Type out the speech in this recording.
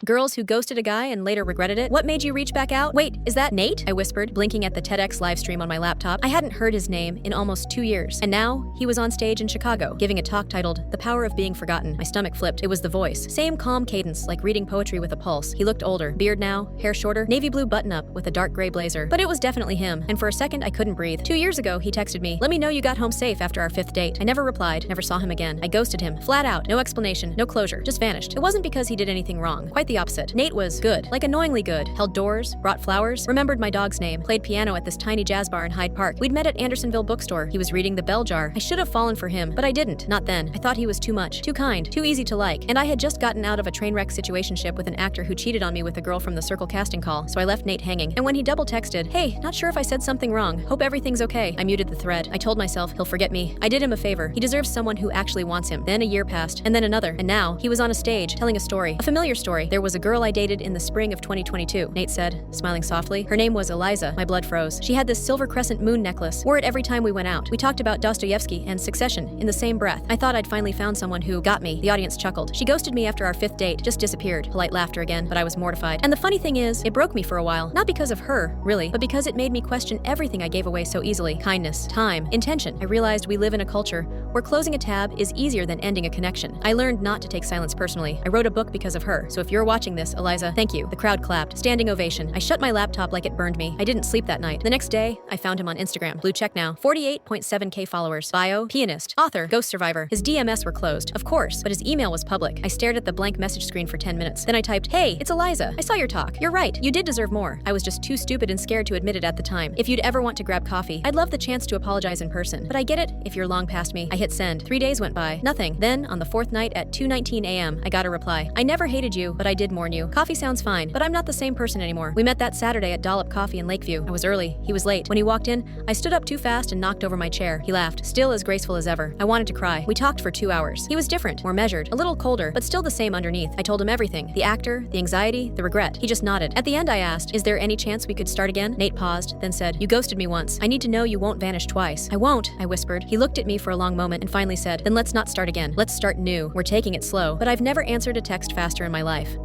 Girls who ghosted a guy and later regretted it? What made you reach back out? Wait, is that Nate? I whispered, blinking at the TEDx livestream on my laptop. I hadn't heard his name in almost 2 years. And now, he was on stage in Chicago, giving a talk titled, The Power of Being Forgotten. My stomach flipped. It was the voice. Same calm cadence, like reading poetry with a pulse. He looked older. Beard now, hair shorter, navy blue button-up with a dark gray blazer. But it was definitely him, and for a second I couldn't breathe. 2 years ago, he texted me, "Let me know you got home safe after our 5th date." I never replied, never saw him again. I ghosted him, flat out. No explanation, no closure, just vanished. It wasn't because he did anything wrong. Quite the opposite. Nate was good, like annoyingly good. Held doors, brought flowers, remembered my dog's name, played piano at this tiny jazz bar in Hyde Park. We'd met at Andersonville bookstore. He was reading The Bell Jar. I should have fallen for him, but I didn't. Not then. I thought he was too much, too kind, too easy to like. And I had just gotten out of a train wreck situationship with an actor who cheated on me with a girl from the Circle casting call, so I left Nate hanging. And when he double texted, "Hey, not sure if I said something wrong. Hope everything's okay," I muted the thread. I told myself he'll forget me. I did him a favor. He deserves someone who actually wants him. Then a year passed, and then another, and now he was on a stage telling a story, a familiar story. There was a girl I dated in the spring of 2022. Nate said, smiling softly. Her name was Eliza. My blood froze. She had this silver crescent moon necklace. Wore it every time we went out. We talked about Dostoevsky and Succession in the same breath. I thought I'd finally found someone who got me. The audience chuckled. She ghosted me after our 5th date. Just disappeared. Polite laughter again, but I was mortified. And the funny thing is, it broke me for a while. Not because of her, really, but because it made me question everything I gave away so easily. Kindness, time, intention. I realized we live in a culture where closing a tab is easier than ending a connection. I learned not to take silence personally. I wrote a book because of her. So if you're watching this, Eliza, thank you. The crowd clapped. Standing ovation. I shut my laptop like it burned me. I didn't sleep that night. The next day, I found him on Instagram. Blue check now. 48.7K followers. Bio, pianist, author, ghost survivor. His DMs were closed, of course, but his email was public. I stared at the blank message screen for 10 minutes. Then I typed, "Hey, it's Eliza. I saw your talk. You're right. You did deserve more. I was just too stupid and scared to admit it at the time. If you'd ever want to grab coffee, I'd love the chance to apologize in person. But I get it if you're long past me." I hit send. 3 days went by. Nothing. Then, on the 4th night at 2:19 a.m., I got a reply. "I never hated you, but I did mourn you. Coffee sounds fine, but I'm not the same person anymore. We met that Saturday at Dollop Coffee in Lakeview. I was early. He was late. When he walked in, I stood up too fast and knocked over my chair. He laughed, still as graceful as ever. I wanted to cry. We talked for 2 hours. He was different, more measured, a little colder, but still the same underneath. I told him everything. The actor, the anxiety, the regret. He just nodded. At the end, I asked, "Is there any chance we could start again?" Nate paused, then said, "You ghosted me once. I need to know you won't vanish twice." "I won't," I whispered. He looked at me for a long moment and finally said, "Then let's not start again. Let's start new. We're taking it slow." But I've never answered a text faster in my life.